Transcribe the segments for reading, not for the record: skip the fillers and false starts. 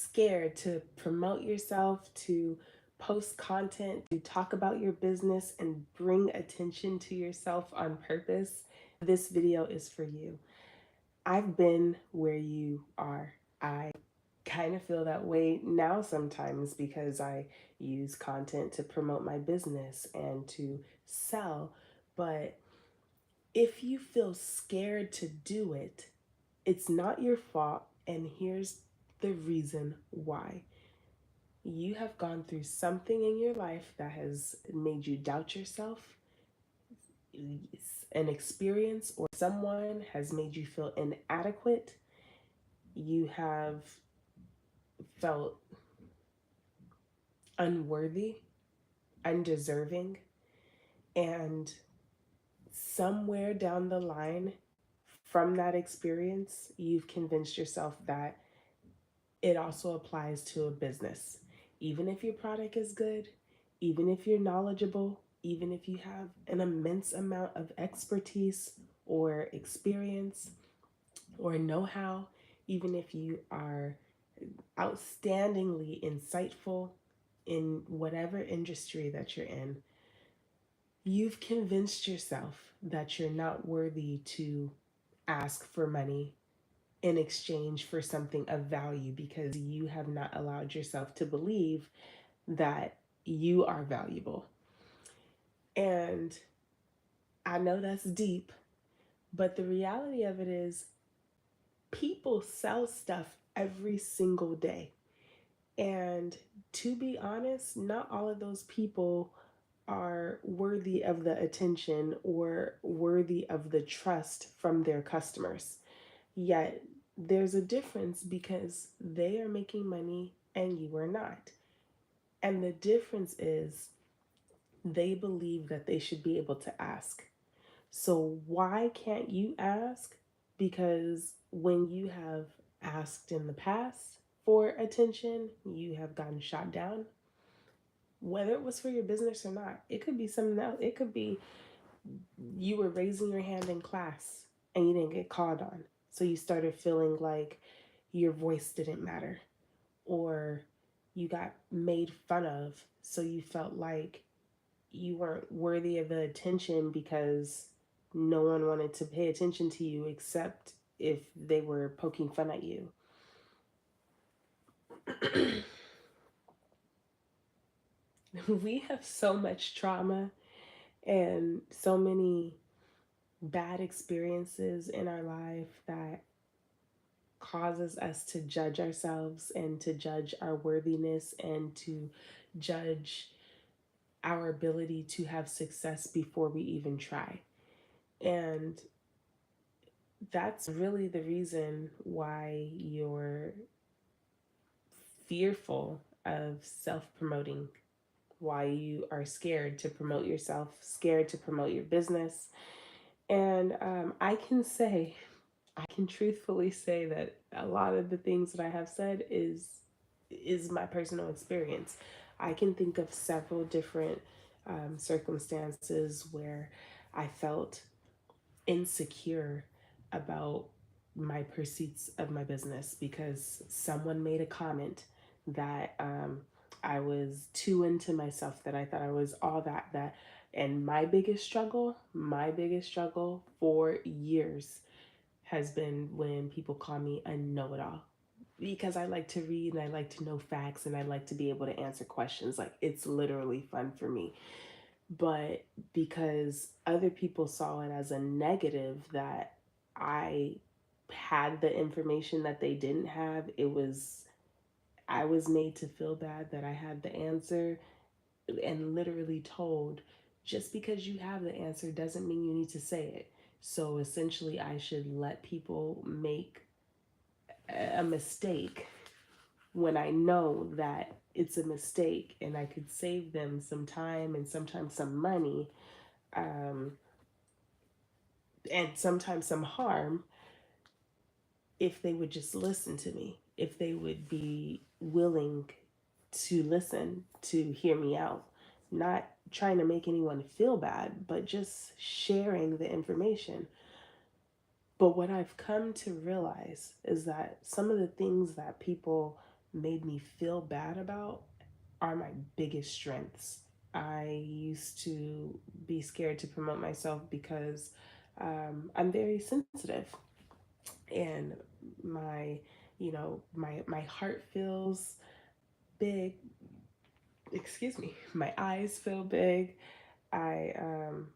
scared to promote yourself, to post content, to talk about your business and bring attention to yourself on purpose, this video is for you. I've been where you are. I kind of feel that way now sometimes because I use content to promote my business and to sell. But if you feel scared to do it, it's not your fault. And here's the reason why. You have gone through something in your life that has made you doubt yourself. An experience or someone has made you feel inadequate. You have felt unworthy, undeserving, and somewhere down the line from that experience, you've convinced yourself that it also applies to a business. Even if your product is good, even if you're knowledgeable, even if you have an immense amount of expertise or experience or know how, even if you are outstandingly insightful in whatever industry that you're in, you've convinced yourself that you're not worthy to ask for money in exchange for something of value because you have not allowed yourself to believe that you are valuable. And I know that's deep, but the reality of it is people sell stuff every single day. And to be honest, not all of those people are worthy of the attention or worthy of the trust from their customers. Yet there's a difference because they are making money and you are not. And the difference is they believe that they should be able to ask. So why can't you ask? Because when you have asked in the past for attention, you have gotten shot down. Whether it was for your business or not, it could be something else. It could be you were raising your hand in class and you didn't get called on. So you started feeling like your voice didn't matter, or you got made fun of. So you felt like you weren't worthy of the attention because no one wanted to pay attention to you except if they were poking fun at you. We have so much trauma and so many bad experiences in our life that causes us to judge ourselves and to judge our worthiness and to judge our ability to have success before we even try. And that's really the reason why you're fearful of self promoting, why you are scared to promote yourself, scared to promote your business. And I can truthfully say that a lot of the things that I have said is my personal experience. I can think of several different circumstances where I felt insecure about my pursuits of my business because someone made a comment that I was too into myself, that I thought I was all that. And my biggest struggle for years has been when people call me a know-it-all, because I like to read and I like to know facts and I like to be able to answer questions. Like, it's literally fun for me. But because other people saw it as a negative that I had the information that they didn't have, I was made to feel bad that I had the answer and literally told, just because you have the answer doesn't mean you need to say it. So essentially, I should let people make a mistake when I know that it's a mistake and I could save them some time and sometimes some money, um, and sometimes some harm, if they would just listen to me, if they would be willing to listen, to hear me out, not trying to make anyone feel bad, but just sharing the information. But what I've come to realize is that some of the things that people made me feel bad about are my biggest strengths. I used to be scared to promote myself because I'm very sensitive, and my my heart feels big. Excuse me, my eyes feel big. I um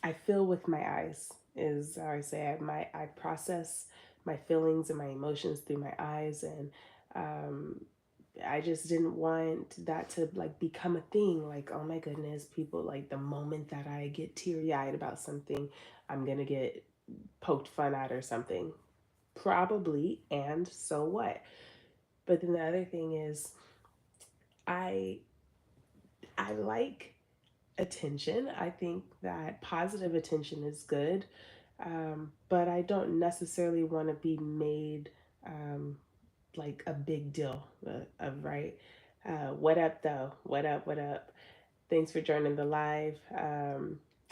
i feel with my eyes, is how I say it. I process my feelings and my emotions through my eyes, and um I just didn't want that to like become a thing. Like, oh my goodness, people, like the moment that I get teary eyed about something, I'm gonna get poked fun at or something. Probably, and so what? But then the other thing is, I I like attention. I think that positive attention is good, but I don't necessarily want to be made um, like a big deal of, right. What up, though? What up? What up? Thanks for joining the live.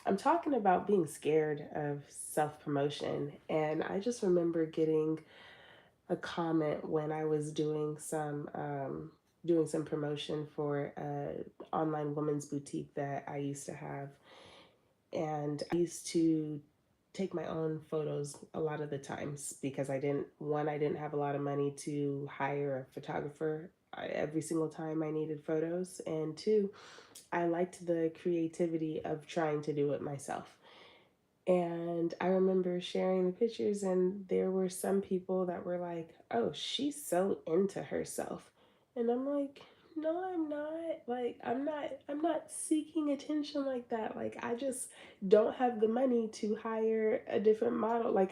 I'm talking about being scared of self promotion, and I just remember getting a comment when I was doing some promotion for a online women's boutique that I used to have, and I used to take my own photos a lot of the times because I didn't have a lot of money to hire a photographer every single time I needed photos, and two, I liked the creativity of trying to do it myself. And I remember sharing the pictures, and there were some people that were like, oh, she's so into herself. And I'm like, no, I'm not. Like, I'm not seeking attention like that. Like, I just don't have the money to hire a different model. Like,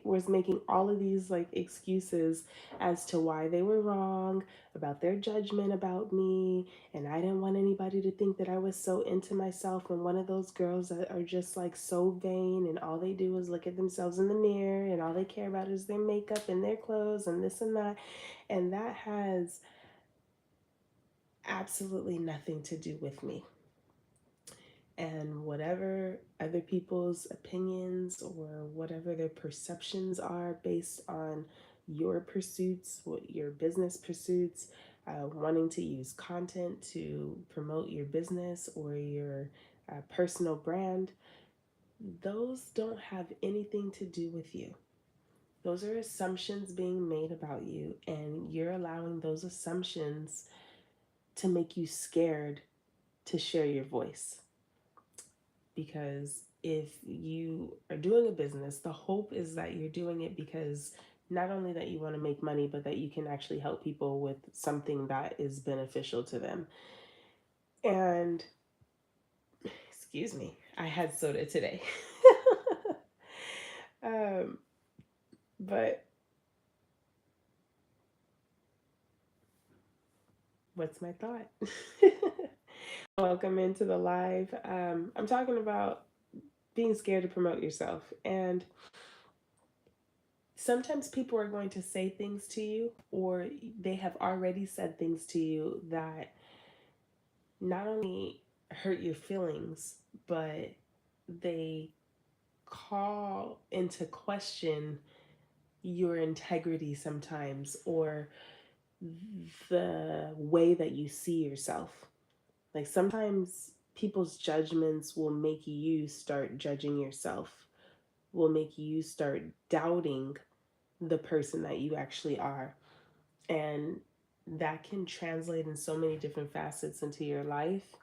was making all of these like excuses as to why they were wrong, about their judgment about me, and I didn't want anybody to think that I was so into myself, and one of those girls that are just like so vain, and all they do is look at themselves in the mirror, and all they care about is their makeup and their clothes and this and that. And that has absolutely nothing to do with me. And whatever other people's opinions or whatever their perceptions are based on your pursuits, what your business pursuits, wanting to use content to promote your business or your personal brand, those don't have anything to do with you. Those are assumptions being made about you, and you're allowing those assumptions to make you scared to share your voice. Because if you are doing a business, the hope is that you're doing it because not only that you want to make money, but that you can actually help people with something that is beneficial to them. And excuse me, I had soda today. um, but what's my thought? Welcome into the live. I'm talking about being scared to promote yourself. And sometimes people are going to say things to you, or they have already said things to you that not only hurt your feelings, but they call into question your integrity sometimes, or the way that you see yourself. Like sometimes people's judgments will make you start judging yourself, will make you start doubting the person that you actually are. And that can translate in so many different facets into your life,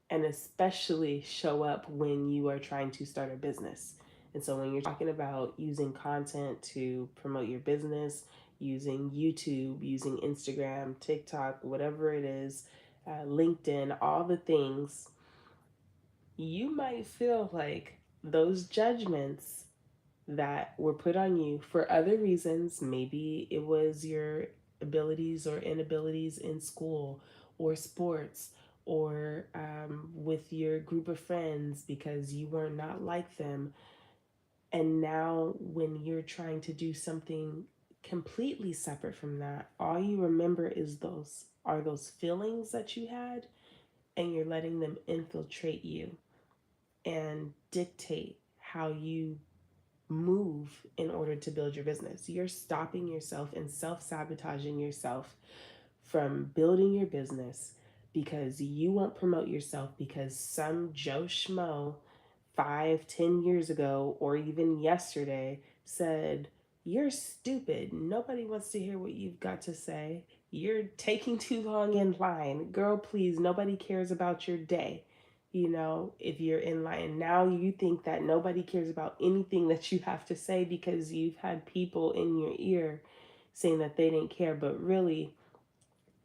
and especially show up when you are trying to start a business. And so when you're talking about using content to promote your business, using YouTube, using Instagram, TikTok, whatever it is, LinkedIn, all the things, you might feel like those judgments that were put on you for other reasons. Maybe it was your abilities or inabilities in school or sports, or with your group of friends because you were not like them. And now, when you're trying to do something completely separate from that, all you remember is those feelings that you had, and you're letting them infiltrate you and dictate how you move in order to build your business. You're stopping yourself and self sabotaging yourself from building your business because you won't promote yourself because some Joe Schmo 5, 10 years ago, or even yesterday, said, "You're stupid. Nobody wants to hear what you've got to say. You're taking too long in line. Girl, please, nobody cares about your day." If you're in line now, you think that nobody cares about anything that you have to say because you've had people in your ear saying that they didn't care, but really,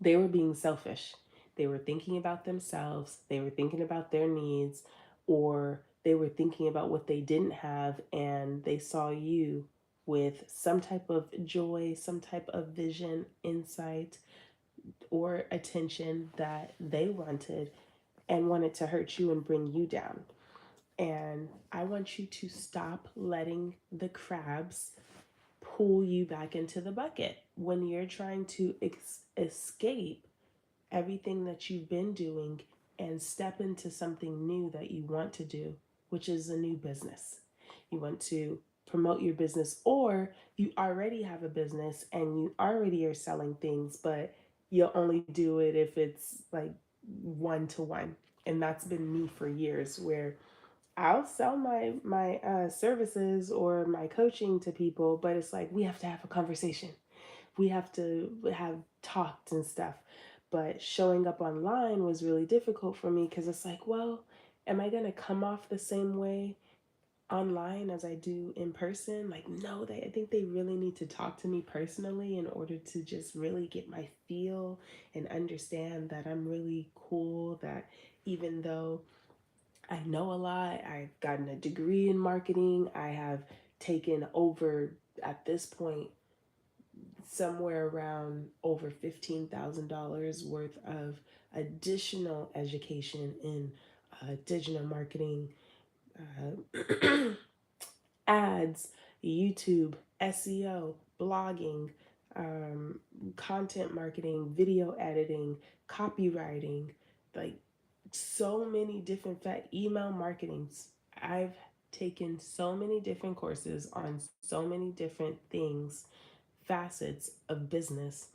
they were being selfish. They were thinking about themselves, they were thinking about their needs, or they were thinking about what they didn't have, and they saw you with some type of joy, some type of vision, insight, or attention that they wanted and wanted to hurt you and bring you down. And I want you to stop letting the crabs pull you back into the bucket when you're trying to escape everything that you've been doing and step into something new that you want to do, which is a new business. You want to promote your business, or you already have a business and you already are selling things, but you'll only do it if it's like 1 to 1. And that's been me for years, where I'll sell my services or my coaching to people, but it's like we have to have a conversation, we have to have talked and stuff. But showing up online was really difficult for me because it's like, well, am I going to come off the same way online as I do in person? Like, no, I think they really need to talk to me personally in order to just really get my feel and understand that I'm really cool, that even though I know a lot, I've gotten a degree in marketing, I have taken over, at this point, somewhere around over $15,000 worth of additional education in digital marketing, uh, ads, YouTube, SEO, blogging, um, content marketing, video editing, copywriting, like so many different email marketings. I've taken so many different courses on so many different things, facets of business,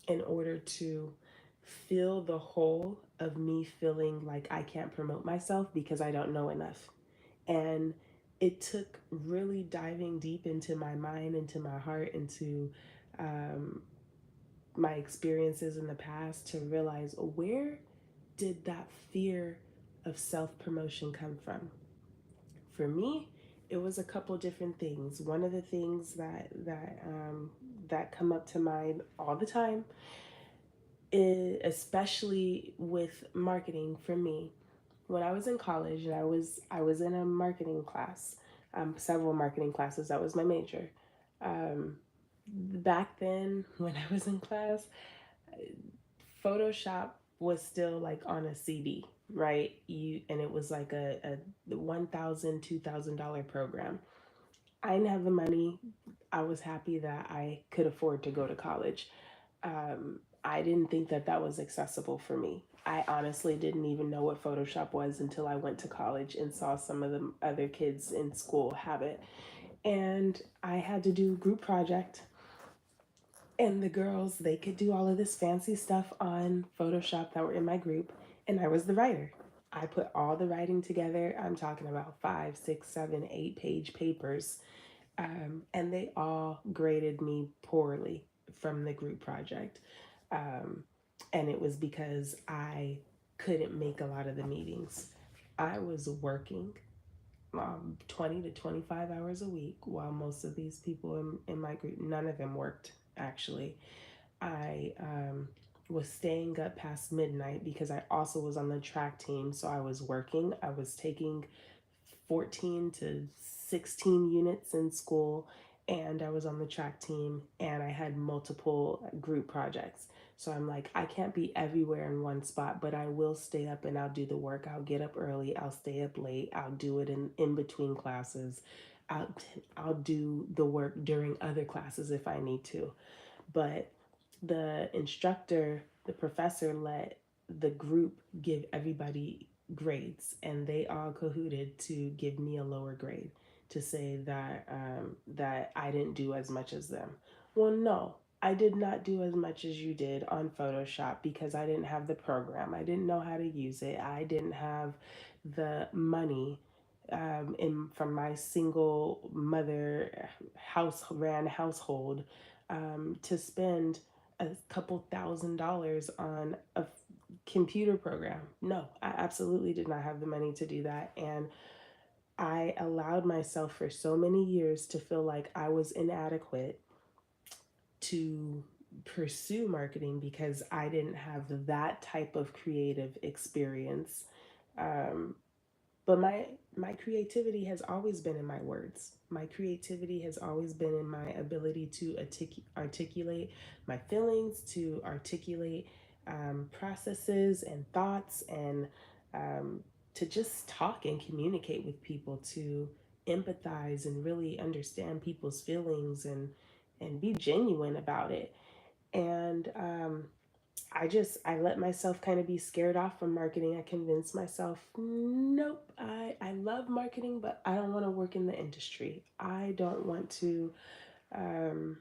in order to fill the hole of me feeling like I can't promote myself because I don't know enough. And it took really diving deep into my mind, into my heart, into um, my experiences in the past to realize, where did that fear of self promotion come from? For me, it was a couple different things. One of the things that come up to mind all the time, especially with marketing, for me, when I was in college, and I was in a marketing class, several marketing classes. That was my major. Um, Back then, when I was in class, Photoshop was still like on a CD, right? And it was like a $1,000, $2,000 program. I didn't have the money. I was happy that I could afford to go to college. I didn't think that that was accessible for me. I honestly didn't even know what Photoshop was until I went to college and saw some of the other kids in school have it. And I had to do a group project, and the girls, they could do all of this fancy stuff on Photoshop that were in my group, and I was the writer. I put all the writing together. I'm talking about 5, 6, 7, 8 page papers, and they all graded me poorly from the group project. Um, and it was because I couldn't make a lot of the meetings. I was working 20 to 25 hours a week, while most of these people in my group, none of them worked actually. I was staying up past midnight because I also was on the track team. So I was working, I was taking 14 to 16 units in school, and I was on the track team, and I had multiple group projects. So I'm like, I can't be everywhere in one spot, but I will stay up and I'll do the work. I'll get up early, I'll stay up late, I'll do it in between classes. I'll, I'll do the work during other classes if I need to. But the instructor, the professor, let the group give everybody grades, and they all cahooted to give me a lower grade, to say that that I didn't do as much as them. Well, no. I did not do as much as you did on Photoshop because I didn't have the program. I didn't know how to use it. I didn't have the money from my single mother house ran household to spend a couple $1,000s on a computer program. No, I absolutely did not have the money to do that. And I allowed myself for so many years to feel like I was inadequate to pursue marketing because I didn't have that type of creative experience. Um, but my creativity has always been in my words. My creativity has always been in my ability to articulate my feelings, to articulate processes and thoughts, and um, to just talk and communicate with people, to empathize and really understand people's feelings and be genuine about it. And I let myself kind of be scared off from marketing. I convinced myself, nope, I love marketing, but I don't want to work in the industry. Um,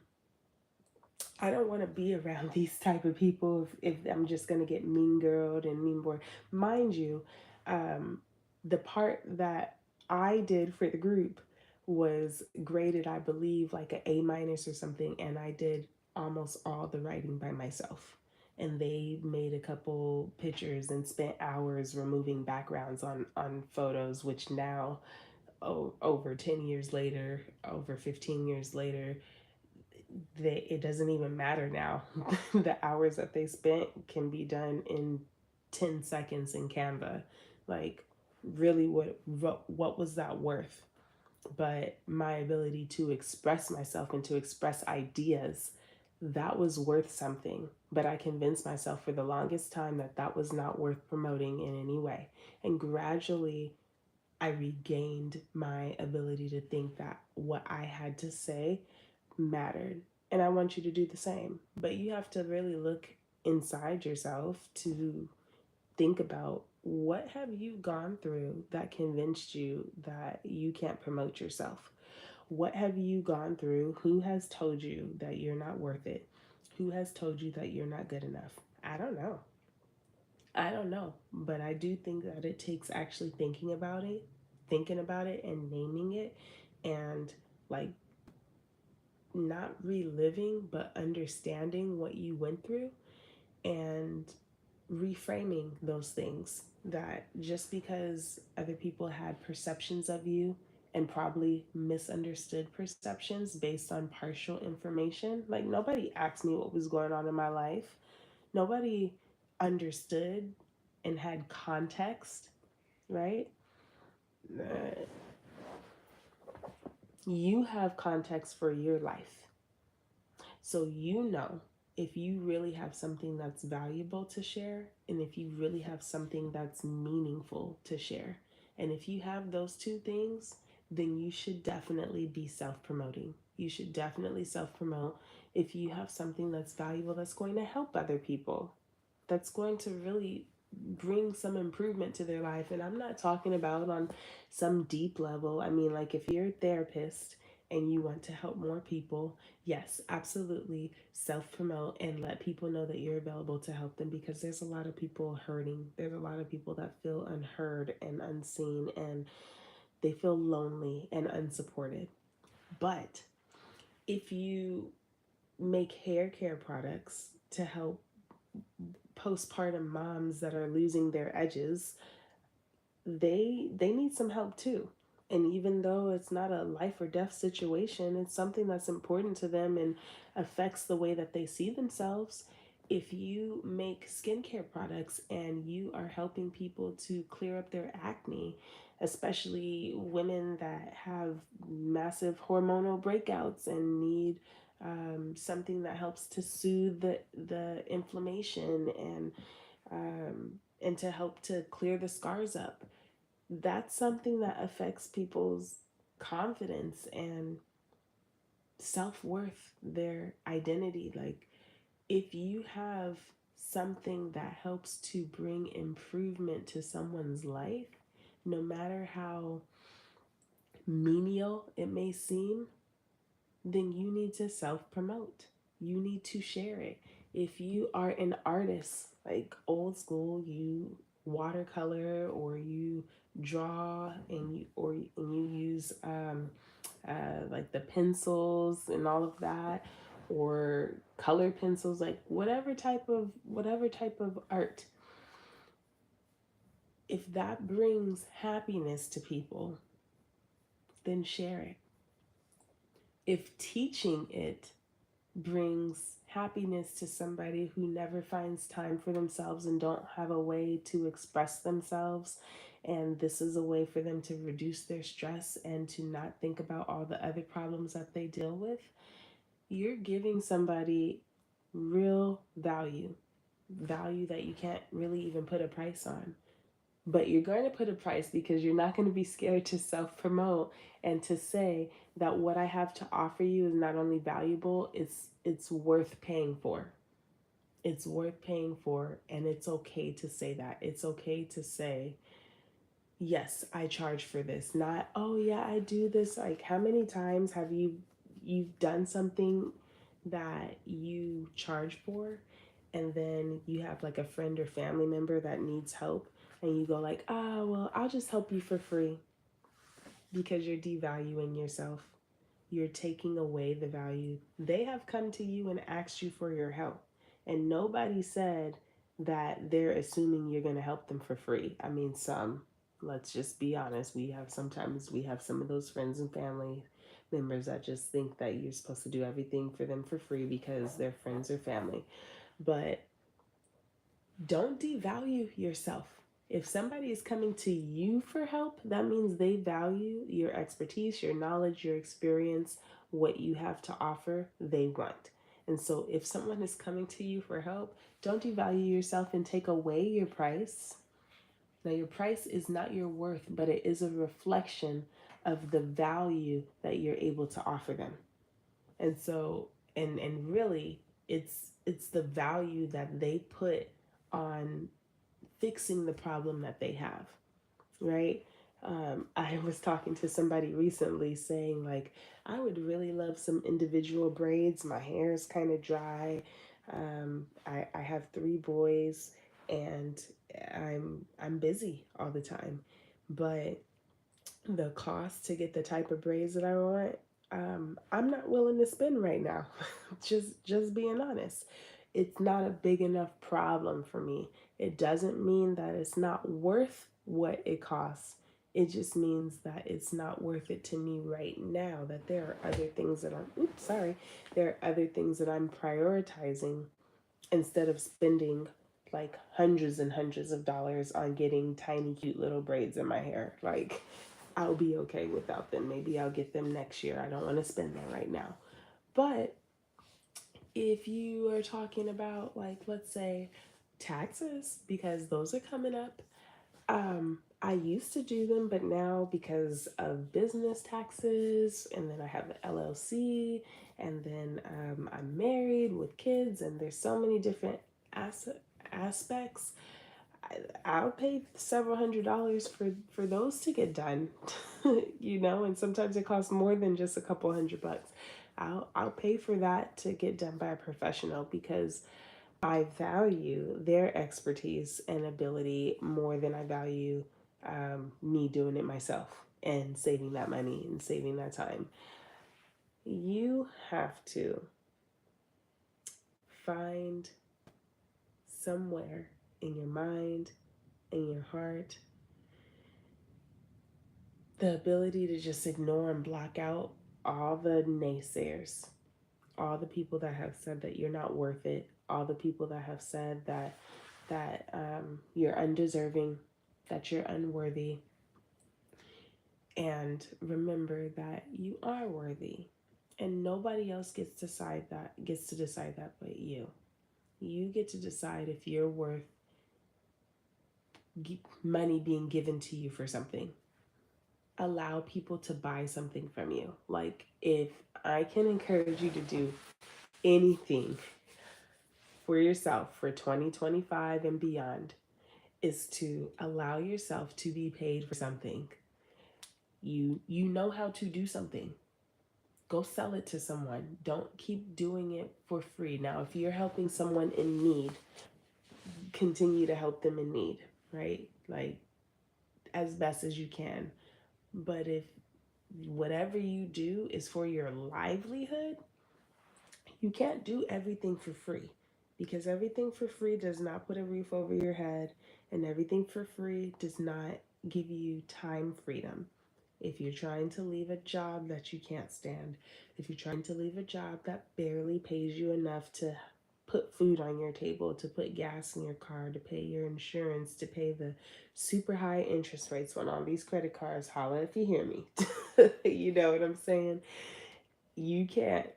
I don't want to be around these type of people if I'm just going to get mean girled and mean bored. Mind you, um, the part that I did for the group was graded, I believe, like an A minus or something, and I did almost all the writing by myself. And they made a couple pictures and spent hours removing backgrounds on photos, which now, over 10 years later, over 15 years later, it doesn't even matter now. The hours that they spent can be done in 10 seconds in Canva. Like, really, what was that worth? But my ability to express myself and to express ideas, that was worth something. But I convinced myself for the longest time that that was not worth promoting in any way. And gradually I regained my ability to think that what I had to say mattered. And I want you to do the same. But you have to really look inside yourself to think about, what have you gone through that convinced you that you can't promote yourself? What have you gone through? Who has told you that you're not worth it? Who has told you that you're not good enough? I don't know. I don't know, but I do think that it takes actually thinking about it and naming it, and like not reliving but understanding what you went through and reframing those things, that just because other people had perceptions of you and probably misunderstood perceptions based on partial information, like nobody asked me what was going on in my life. Nobody understood and had context, right? Uh, you have context for your life. So you know if you really have something that's valuable to share, and if you really have something that's meaningful to share. And if you have those two things, then you should definitely be self promoting. You should definitely self promote if you have something that's valuable, that's going to help other people, that's going to really bring some improvement to their life. And I'm not talking about on some deep level. I mean, like if you're a therapist and you want to help more people, yes, absolutely self promote and let people know that you're available to help them, because there's a lot of people hurting. There's a lot of people that feel unheard and unseen, and they feel lonely and unsupported. But if you make hair care products to help postpartum moms that are losing their edges, they need some help too. And even though it's not a life or death situation, it's something that's important to them and affects the way that they see themselves. If you make skincare products and you are helping people to clear up their acne, especially women that have massive hormonal breakouts and need something that helps to soothe the inflammation and to help to clear the scars up, that's something that affects people's confidence and self-worth, their identity. Like, if you have something that helps to bring improvement to someone's life, no matter how menial it may seem, then you need to self-promote. you need to share it. If you are an artist, like old school, you watercolor or you draw and you use like the pencils and all of that, or color pencils, like whatever type of art, if that brings happiness to people, then share it. If teaching it brings happiness to somebody who never finds time for themselves and don't have a way to express themselves, and this is a way for them to reduce their stress and to not think about all the other problems that they deal with, you're giving somebody real value, value that you can't really even put a price on. But you're going to put a price because you're not going to be scared to self promote and to say that what I have to offer you is not only valuable, it's worth paying for. It's worth paying for, and it's okay to say that. It's okay to say, yes, I charge for this. Not, oh yeah, I do this. Like, how many times have you've done something that you charge for, and then you have like a friend or family member that needs help, and you go like, ah, well, I'll just help you for free, because you're devaluing yourself. You're taking away the value. They have come to you and asked you for your help, and nobody said that they're assuming you're going to help them for free. I mean, some, let's just be honest, we have some of those friends and family members that just think that you're supposed to do everything for them for free because they're friends or family. But don't devalue yourself. If somebody is coming to you for help, that means they value your expertise, your knowledge, your experience, what you have to offer, they want. And so if someone is coming to you for help, don't devalue yourself and take away your price. Now, your price is not your worth, but it is a reflection of the value that you're able to offer them. And so, and really, it's the value that they put on fixing the problem that they have, right? I was talking to somebody recently saying, like, I would really love some individual braids. My hair is kind of dry. I have three boys, and I'm busy all the time. But the cost to get the type of braids that I want, I'm not willing to spend right now. Just being honest, it's not a big enough problem for me. It doesn't mean that it's not worth what it costs. It just means that it's not worth it to me right now. That there are other things that there are other things that I'm prioritizing instead of spending like hundreds and hundreds of dollars on getting tiny cute little braids in my hair. Like, I'll be okay without them. Maybe I'll get them next year. I don't want to spend them right now. But if you are talking about, like, let's say taxes, because those are coming up, I used to do them, but now because of business taxes, and then I have an LLC, and then I'm married with kids, and there's so many different as- aspects. I'll pay several $100s for those to get done, and sometimes it costs more than just a couple $100. I'll pay for that to get done by a professional because I value their expertise and ability more than I value me doing it myself and saving that money and saving that time. You have to find somewhere in your mind, in your heart, the ability to just ignore and block out all the naysayers, all the people that have said that you're not worth it, all the people that have said that you're undeserving, that you're unworthy, and remember that you are worthy, and nobody else gets to decide that but you. You get to decide if you're worth money being given to you for something. Allow people to buy something from you. Like, if I can encourage you to do anything for yourself for 2025 and beyond, is to allow yourself to be paid for something. You know how to do something. Go sell it to someone. Don't keep doing it for free. Now, if you're helping someone in need, continue to help them in need, right? Like, as best as you can. But if whatever you do is for your livelihood, you can't do everything for free, because everything for free does not put a roof over your head, and everything for free does not give you time freedom. If you're trying to leave a job that you can't stand, if you're trying to leave a job that barely pays you enough to put food on your table, to put gas in your car, to pay your insurance, to pay the super high interest rates on all these credit cards, holla if you hear me. You know what I'm saying? You can't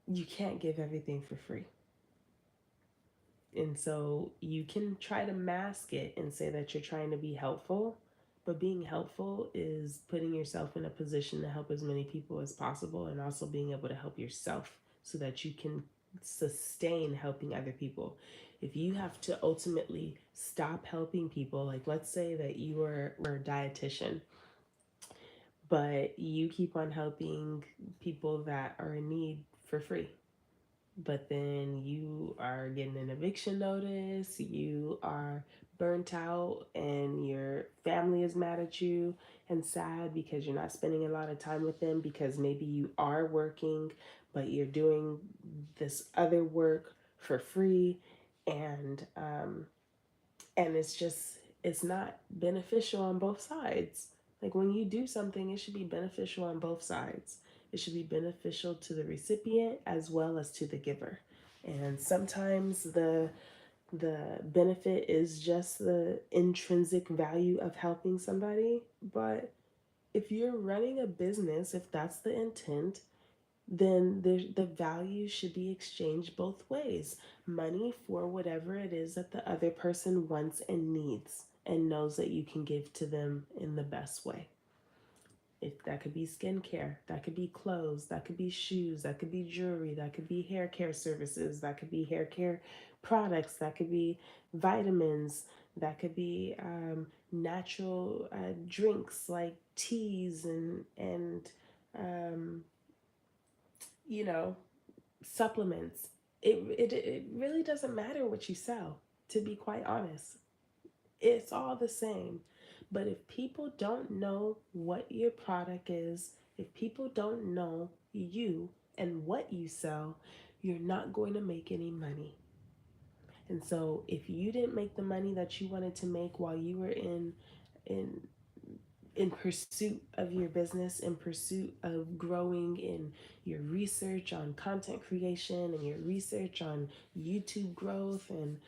you can't give everything for free. And so you can try to mask it and say that you're trying to be helpful, but being helpful is putting yourself in a position to help as many people as possible, and also being able to help yourself so that you can sustain helping other people. If you have to ultimately stop helping people, like let's say that were a dietitian, but you keep on helping people that are in need for free, but then you are getting an eviction notice, you are burnt out, and your family is mad at you and sad because you're not spending a lot of time with them, because maybe you are working, but you're doing this other work for free, and it's not beneficial on both sides. Like when you do something, it should be beneficial on both sides. It should be beneficial to the recipient as well as to the giver. And sometimes the benefit is just the intrinsic value of helping somebody, but if you're running a business, if that's the intent, then the value should be exchanged both ways. Money for whatever it is that the other person wants and needs and knows that you can give to them in the best way. If that could be skincare, that could be clothes, that could be shoes, that could be jewelry, that could be hair care services, that could be hair care products, that could be vitamins, that could be natural drinks like teas and um, you know, supplements. It really doesn't matter what you sell, to be quite honest. It's all the same. But if people don't know what your product is, if people don't know you and what you sell, you're not going to make any money. And so if you didn't make the money that you wanted to make while you were in in pursuit of your business, in pursuit of growing in your research on content creation and your research on YouTube growth and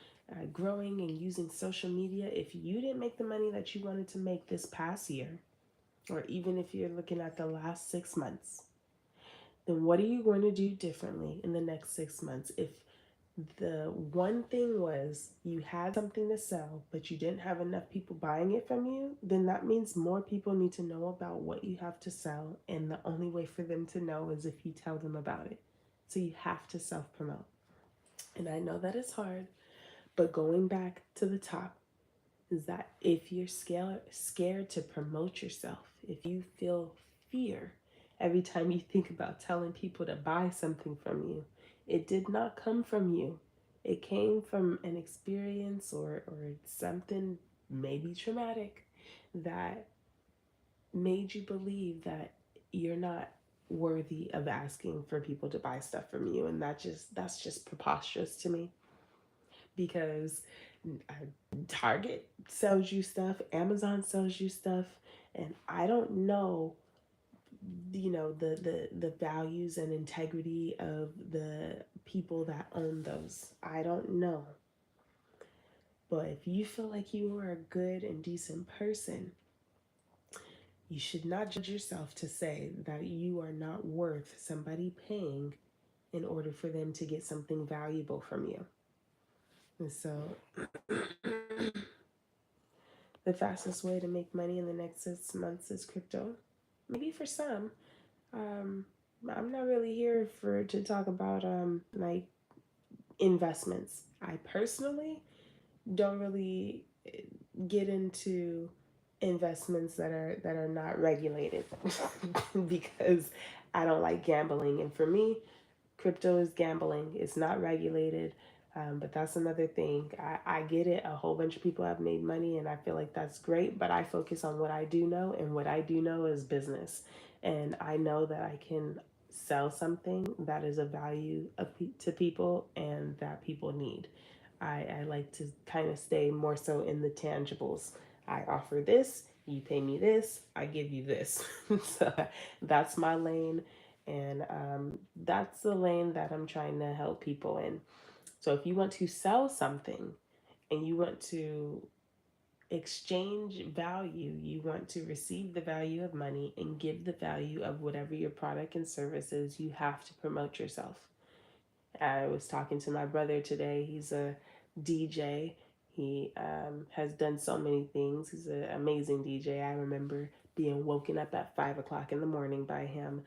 growing and using social media, if you didn't make the money that you wanted to make this past year, or even if you're looking at the last 6 months, then what are you going to do differently in the next 6 months? If the one thing was you had something to sell, but you didn't have enough people buying it from you, then that means more people need to know about what you have to sell. And the only way for them to know is if you tell them about it. So you have to self promote. And I know that it's hard, but going back to the top, is that if you're scared to promote yourself, if you feel fear every time you think about telling people to buy something from you, it did not come from you. It came from an experience or something maybe traumatic that made you believe that you're not worthy of asking for people to buy stuff from you, and that's just preposterous to me, because uh, Target sells you stuff, Amazon sells you stuff, and I don't know, the values and integrity of the people that own those. I don't know. But if you feel like you are a good and decent person, you should not judge yourself to say that you are not worth somebody paying in order for them to get something valuable from you. And so the fastest way to make money in the next 6 months is crypto. Maybe for some. Um, I'm not really here for to talk about like investments. I personally don't really get into. investments that are not regulated because I don't like gambling. And for me, crypto is gambling. It's not regulated. But that's another thing. I get it. A whole bunch of people have made money, and I feel like that's great. But I focus on what I do know, and what I do know is business. And I know that I can sell something that is of value to people and that people need. I like to kind of stay more so in the tangibles. I offer this, you pay me this, I give you this. So that's my lane, and that's the lane that I'm trying to help people in. So if you want to sell something and you want to exchange value, you want to receive the value of money and give the value of whatever your product and service is, you have to promote yourself. I was talking to my brother today. He's a DJ. He has done so many things. He's an amazing DJ. I remember being woken up at 5 o'clock in the morning by him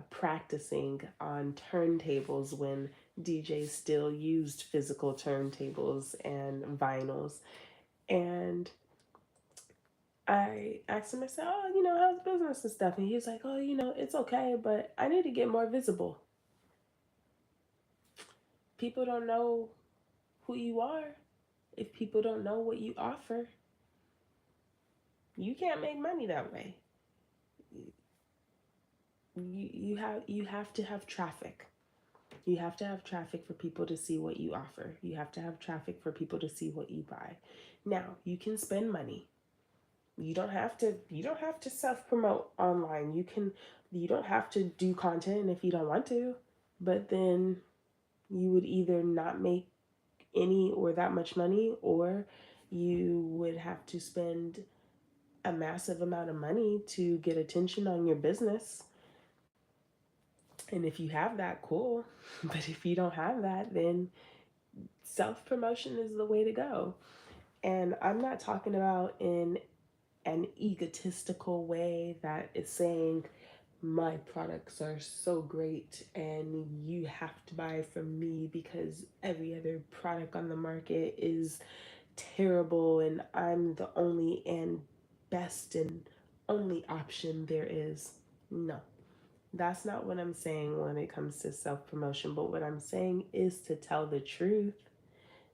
practicing on turntables when DJs still used physical turntables and vinyls. And I asked him, I said, "Oh, how's business and stuff?" And he was like, "Oh, it's okay, but I need to get more visible. People don't know who you are. If people don't know what you offer, you can't make money that way. You have to have traffic. You have to have traffic for people to see what you offer. You have to have traffic for people to see what you buy. Now, you can spend money. You don't have to self promote online. You don't have to do content if you don't want to. But then you would either not make any or that much money, or you would have to spend a massive amount of money to get attention on your business. And if you have that, cool. But if you don't have that, then self promotion is the way to go. And I'm not talking about in an egotistical way that is saying my products are so great and you have to buy from me because every other product on the market is terrible and I'm the only and best and only option there is. No, that's not what I'm saying when it comes to self promotion. But what I'm saying is to tell the truth,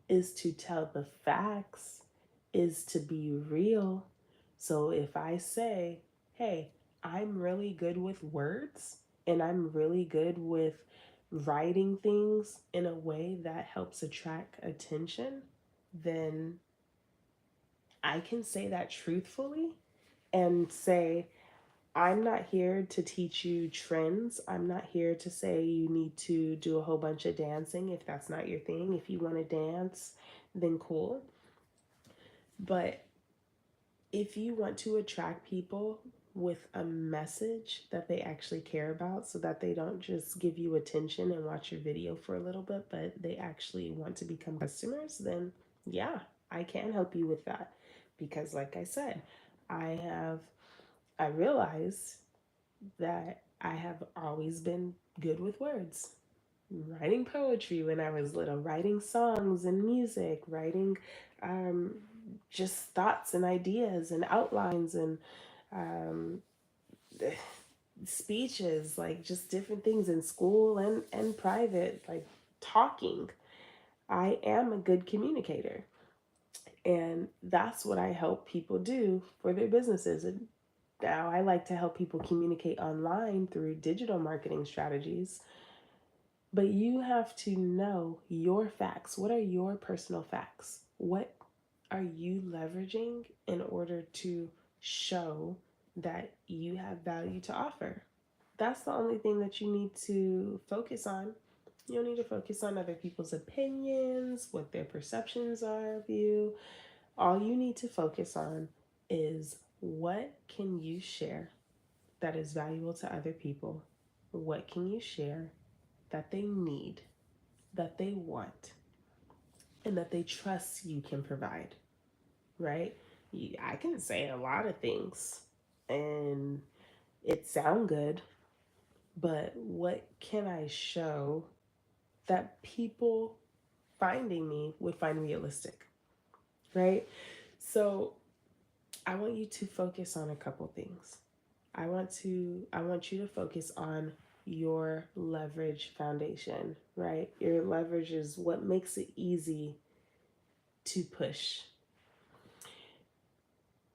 is to tell the facts, is to be real. So if I say, hey, I'm really good with words and I'm really good with writing things in a way that helps attract attention, then I can say that truthfully and say, I'm not here to teach you trends. I'm not here to say you need to do a whole bunch of dancing if that's not your thing. If you want to dance, then cool. But if you want to attract people with a message that they actually care about so that they don't just give you attention and watch your video for a little bit, but they actually want to become customers, then yeah, I can help you with that. Because, like I said, I I realize that I have always been good with words. Writing poetry when I was little, writing songs and music, writing um, just thoughts and ideas and outlines and um, speeches, like just different things in school and private, like talking. I am a good communicator. And that's what I help people do for their businesses. And now I like to help people communicate online through digital marketing strategies. But you have to know your facts. What are your personal facts? What are you leveraging in order to show that you have value to offer? That's the only thing that you need to focus on. You don't need to focus on other people's opinions, what their perceptions are of you. All you need to focus on is what can you share that is valuable to other people? What can you share that they need, that they want, and that they trust you can provide, right? I can say a lot of things and it sound good, but what can I show that people finding me would find realistic, right? So I want you to focus on a couple things. I want you to focus on your leverage foundation, right? Your leverage is what makes it easy to push.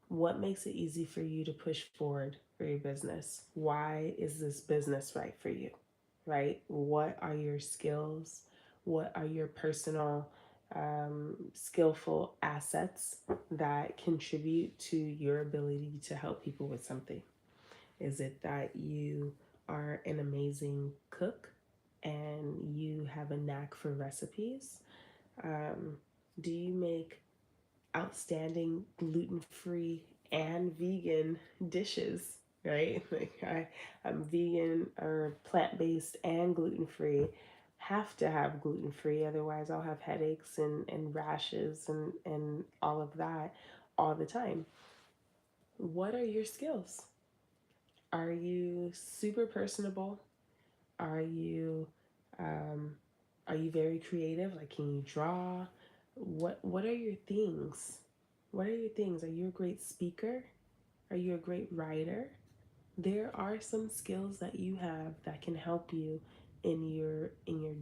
What makes it easy for you to push forward for your business? Why is this business right for you? Right? What are your skills? What are your personal skillful assets that contribute to your ability to help people with something? Is it that you are an amazing cook and you have a knack for recipes? Um, do you make outstanding gluten-free and vegan dishes, right? I'm vegan or plant-based and gluten-free. Have to have gluten-free, otherwise I'll have headaches and rashes and all of that all the time. What are your skills? Are you super personable? Are you um, are you very creative? Like, can you draw? What are your things? What are your things? Are you a great speaker? Are you a great writer? There are some skills that you have that can help you in your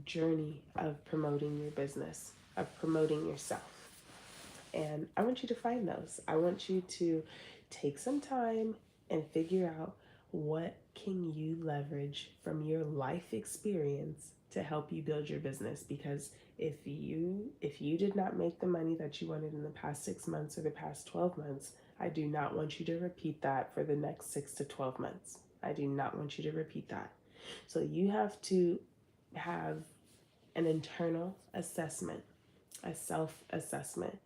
journey of promoting your business, of promoting yourself. And I want you to find those. I want you to take some time and figure out what can you leverage from your life experience to help you build your business, because if you did not make the money that you wanted in the past 6 months or the past 12 months, I do not want you to repeat that for the next 6 to 12 months. I do not want you to repeat that. So you have to have an internal assessment, a self assessment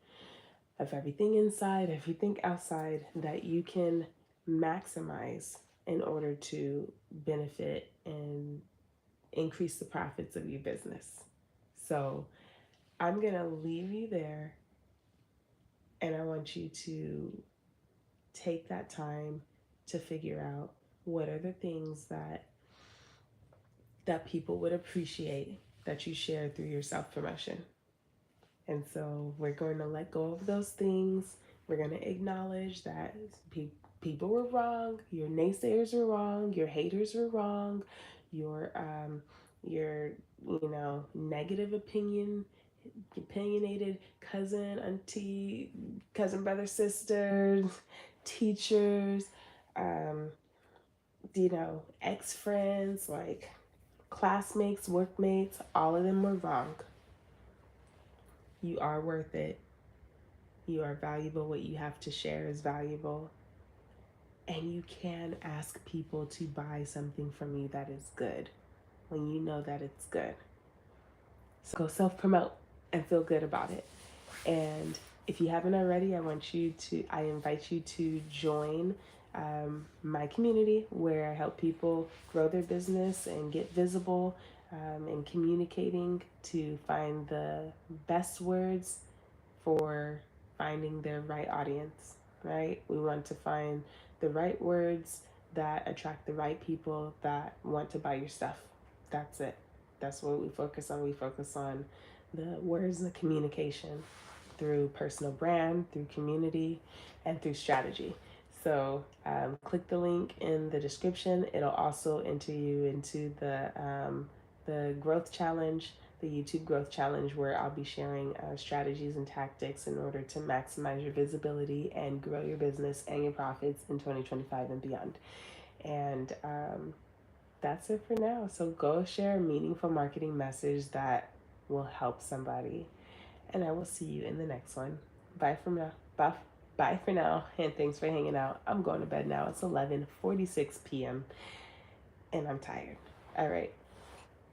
of everything inside, everything outside that you can maximize in order to benefit and increase the profits of your business. So I'm going to leave you there, and I want you to take that time to figure out what are the things that people would appreciate that you share through your self-promotion. And so we're going to let go of those things. We're going to acknowledge that people were wrong, your naysayers were wrong, your haters were wrong, your negative opinionated cousin, auntie, cousin, brother, sister, teachers, um, ex friends, like classmates, workmates, all of them were wrong. You are worth it. You are valuable. What you have to share is valuable. And you can ask people to buy something from you that is good when you know that it's good. So go self promote and feel good about it. And if you haven't already, I invite you to join my community where I help people grow their business and get visible and communicating to find the best words for finding their right audience, right? We want to find the right words that attract the right people that want to buy your stuff. That's it. That's what we focus on. We focus on the words and the communication through personal brand, through community, and through strategy. So click the link in the description. It'll also enter you into the growth challenge, the YouTube growth challenge, where I'll be sharing strategies and tactics in order to maximize your visibility and grow your business and your profits in 2025 and beyond. And that's it for now. So go share a meaningful marketing message that will help somebody. And I will see you in the next one. Bye for now. Bye. Bye for now, and thanks for hanging out. I'm going to bed now. It's 11:46 p.m. and I'm tired. All right.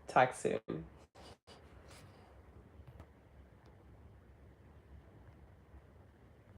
Talk soon.